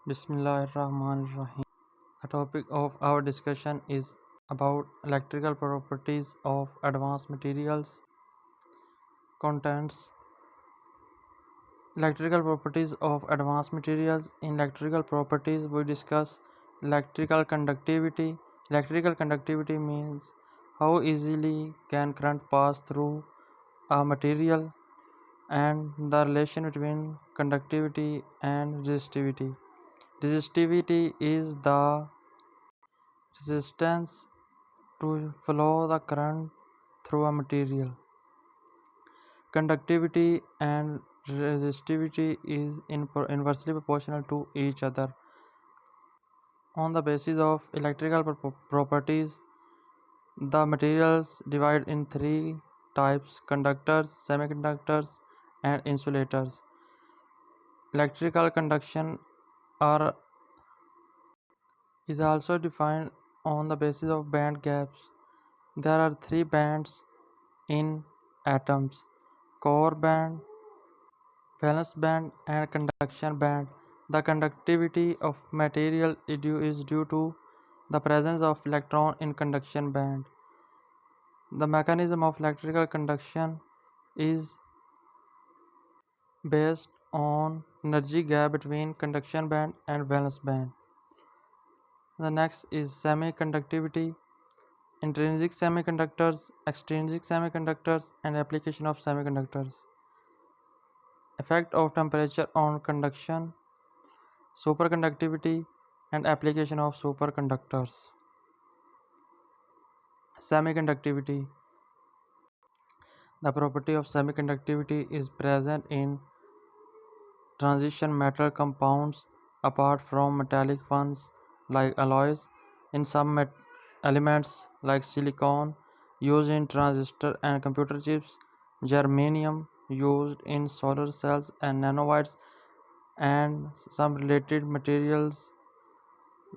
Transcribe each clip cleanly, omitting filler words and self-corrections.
Bismillahirrahmanirrahim. The topic of our discussion is about electrical properties of advanced materials. Contents: Electrical properties of advanced materials. In electrical properties, we discuss electrical conductivity. Electrical conductivity means how easily can current pass through a material and the relation between conductivity and resistivity. Resistivity is the resistance to flow the current through a material. Conductivity and resistivity is inversely proportional to each other. On the basis of electrical properties, the materials divide in three types: conductors, semiconductors, and insulators. Electrical conduction are, is also defined on the basis of band gaps. There are three bands in atoms: core band, valence band, and conduction band. The conductivity of material is due to the presence of electron in conduction band. The mechanism of electrical conduction is based on energy gap between conduction band and valence band. The next is semiconductivity, intrinsic semiconductors, extrinsic semiconductors, and application of semiconductors. Effect of temperature on conduction, superconductivity, and application of superconductors. Semiconductivity. The property of semiconductivity is present in transition metal compounds apart from metallic ones like alloys. In some elements like silicon used in transistor and computer chips, germanium used in solar cells and nanowires, and some related materials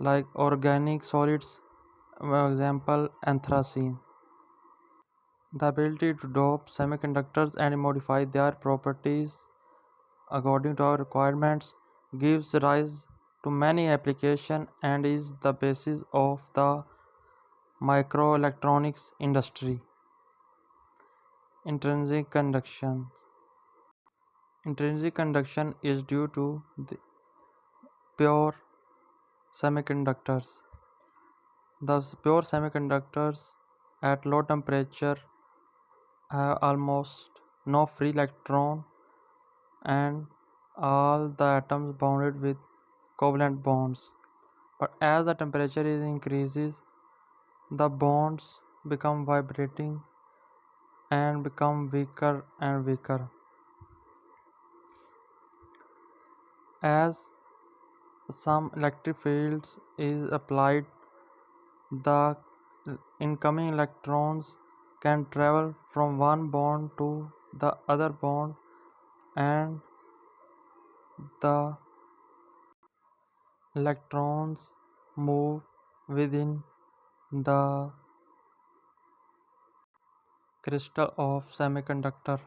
like organic solids, for example anthracene. The ability to dope semiconductors and modify their properties according to our requirements gives rise to many applications and is the basis of the microelectronics industry. Intrinsic conduction. Intrinsic conduction is due to the pure semiconductors. The pure semiconductors at low temperature have almost no free electron and all the atoms bounded with covalent bonds. But as the temperature increases, the bonds become vibrating and become weaker and weaker. As some electric fields is applied, the incoming electrons can travel from one bond to the other bond, and the electrons move within the crystal of semiconductor.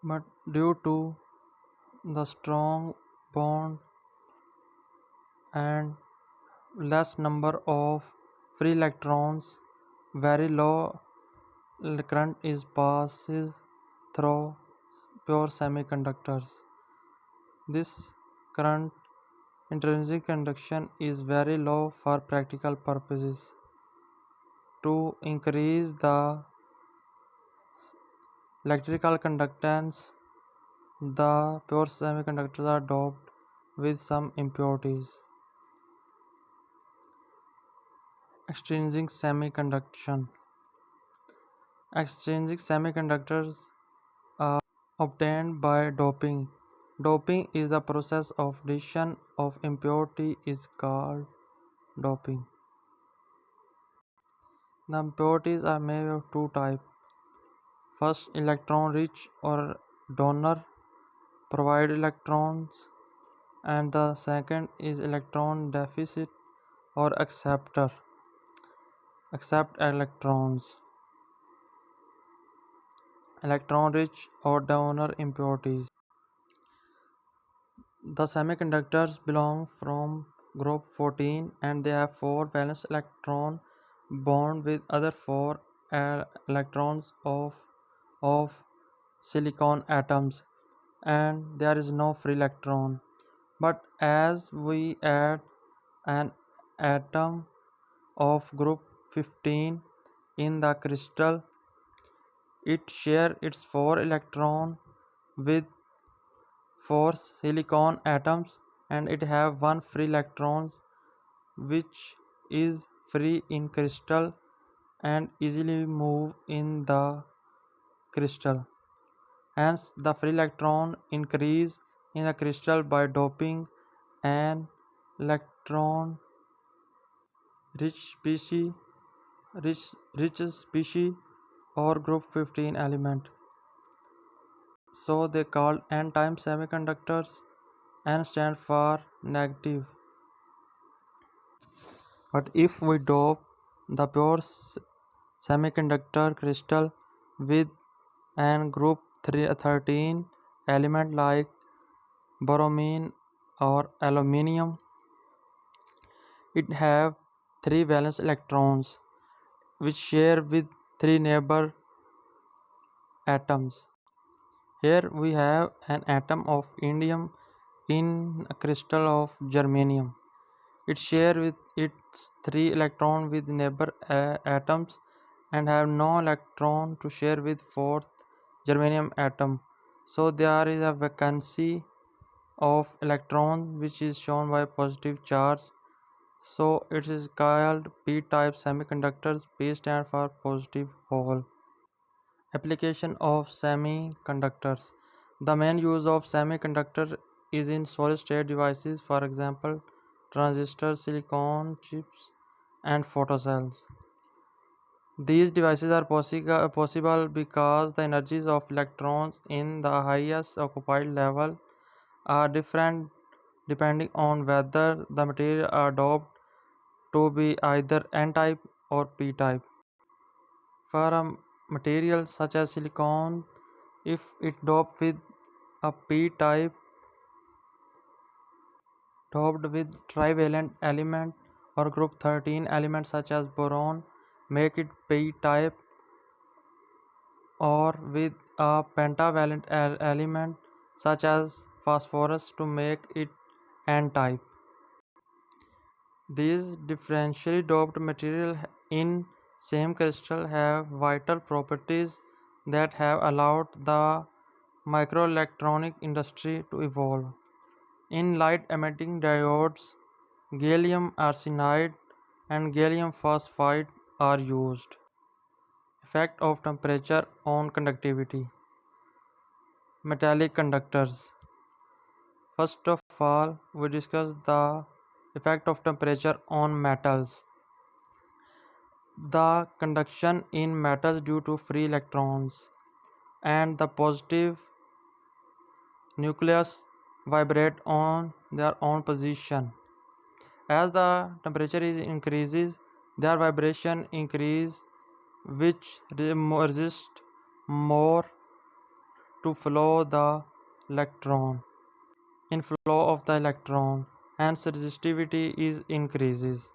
But due to the strong bond and less number of free electrons, very low current is passes through pure semiconductors. This current, intrinsic conduction, is very low for practical purposes. To increase the electrical conductance, the pure semiconductors are doped with some impurities. Extrinsic semiconduction. Extrinsic semiconductors are obtained by doping. Doping is the process of addition of impurity is called doping. The impurities are made of two types. First, electron rich or donor provide electrons, and the second is electron deficit or acceptor accept electrons. Electron rich or donor impurities. The semiconductors belong from group 14 and they have 4 valence electron bond with other 4 electrons of silicon atoms, and there is no free electron. But as we add an atom of group 15 in the crystal, it share its 4 electron with 4 silicon atoms, and it have 1 free electrons which is free in crystal and easily move in the crystal. Hence, the free electron increase in the crystal by doping an electron rich species rich species or group 15 element. So they called n-type semiconductors. N stand for negative. But if we dope the pure semiconductor crystal with an group 13 element like bromine or aluminium, it have 3 valence electrons which share with 3 neighbor atoms. Here we have an atom of indium in a crystal of germanium. It shares with its 3 electrons with neighbor atoms and have no electron to share with 4th germanium atom. So there is a vacancy of electrons which is shown by positive charge. So it is called p-type semiconductors. P stand for positive hole. Application of semiconductors. The main use of semiconductor is in solid-state devices, for example, transistors, silicon chips, and photocells. These devices are possible because the energies of electrons in the highest occupied level are different depending on whether the material are doped to be either n-type or p-type. For a material such as silicon, if it doped with a p-type doped with trivalent element or group 13 elements such as boron, make it p-type, or with a pentavalent element such as phosphorus to make it n-type. These differentially doped material in same crystal have vital properties that have allowed the microelectronic industry to evolve. In light-emitting diodes, gallium arsenide and gallium phosphide are used. Effect of temperature on conductivity. Metallic conductors. First of all, we discuss the effect of temperature on metals. The conduction in metals due to free electrons and the positive nucleus vibrate on their own position. As the temperature increases, their vibration increase, which resist more to flow the electron. In flow of the electron, hence resistivity is increases.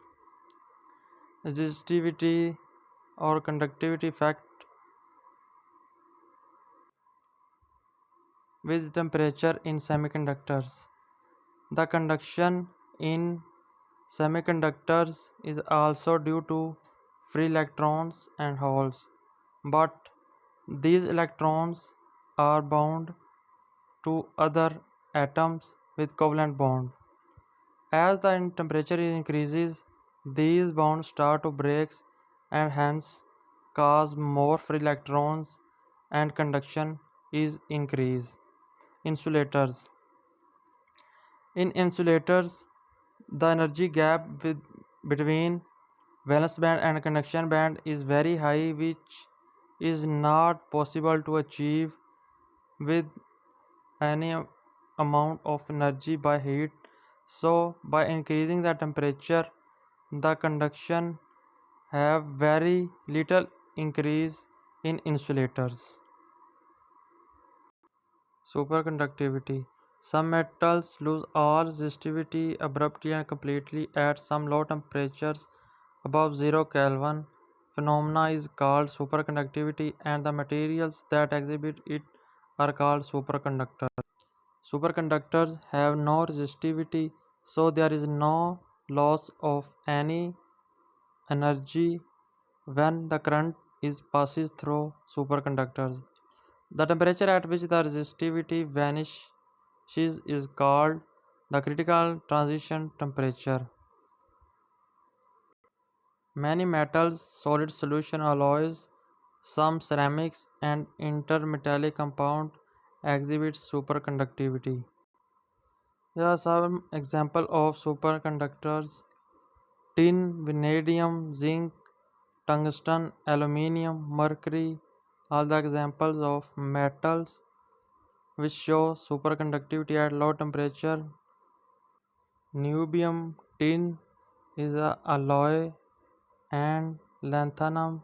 Resistivity or conductivity effect with temperature in semiconductors. The conduction in semiconductors is also due to free electrons and holes, but these electrons are bound to other atoms with covalent bond. As the temperature increases, these bonds start to break and hence cause more free electrons and conduction is increased. Insulators. In insulators, the energy gap between valence band and conduction band is very high, which is not possible to achieve with any amount of energy by heat. So by increasing the temperature, the conduction have very little increase in insulators. Superconductivity. Some metals lose all resistivity abruptly and completely at some low temperatures above 0 Kelvin. Phenomena is called superconductivity, and the materials that exhibit it are called superconductors. Superconductors have no resistivity, so there is no loss of any energy when the current is passes through superconductors. The temperature at which the resistivity vanishes is called the critical transition temperature. Many metals, solid solution alloys, some ceramics, and intermetallic compound exhibit superconductivity. There are some examples of superconductors: tin, vanadium, zinc, tungsten, aluminium, mercury. All the examples of metals which show superconductivity at low temperature. Niobium tin is a alloy, and lanthanum,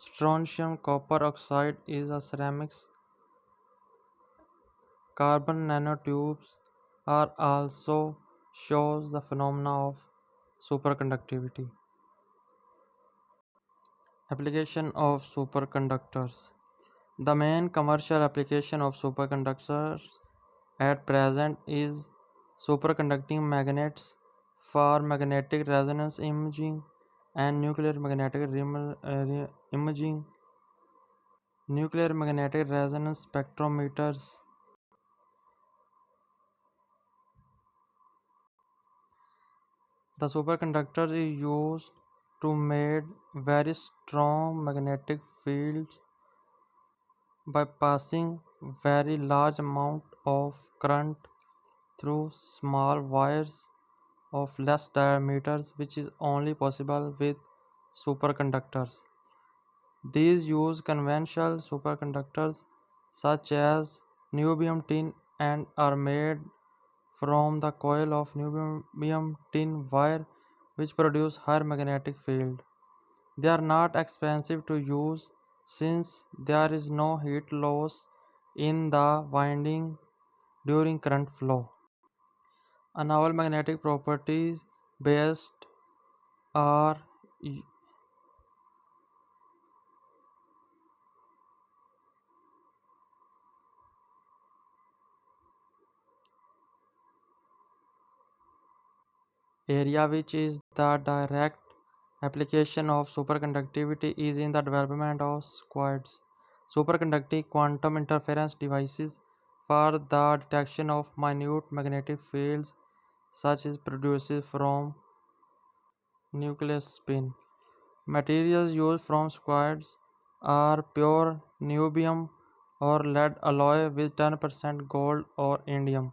strontium copper oxide is a ceramics. Carbon nanotubes are also shows the phenomena of superconductivity. Application of superconductors. The main commercial application of superconductors at present is superconducting magnets for magnetic resonance imaging and imaging. Nuclear magnetic resonance spectrometers. The superconductor is used to make very strong magnetic fields by passing very large amount of current through small wires of less diameters, which is only possible with superconductors. These use conventional superconductors such as niobium tin and are made from the coil of niobium tin wire, which produce higher magnetic field. They are not expensive to use since there is no heat loss in the winding during current flow. A novel magnetic properties based are area which is the direct application of superconductivity is in the development of squads, superconducting quantum interference devices for the detection of minute magnetic fields such as produced from nucleus spin. Materials used from squads are pure niobium or lead alloy with 10% gold or indium.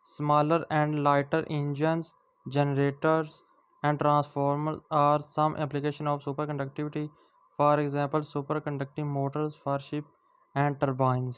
Smaller and lighter engines, generators, and transformers are some application of superconductivity. For example, superconducting motors for ship and turbines.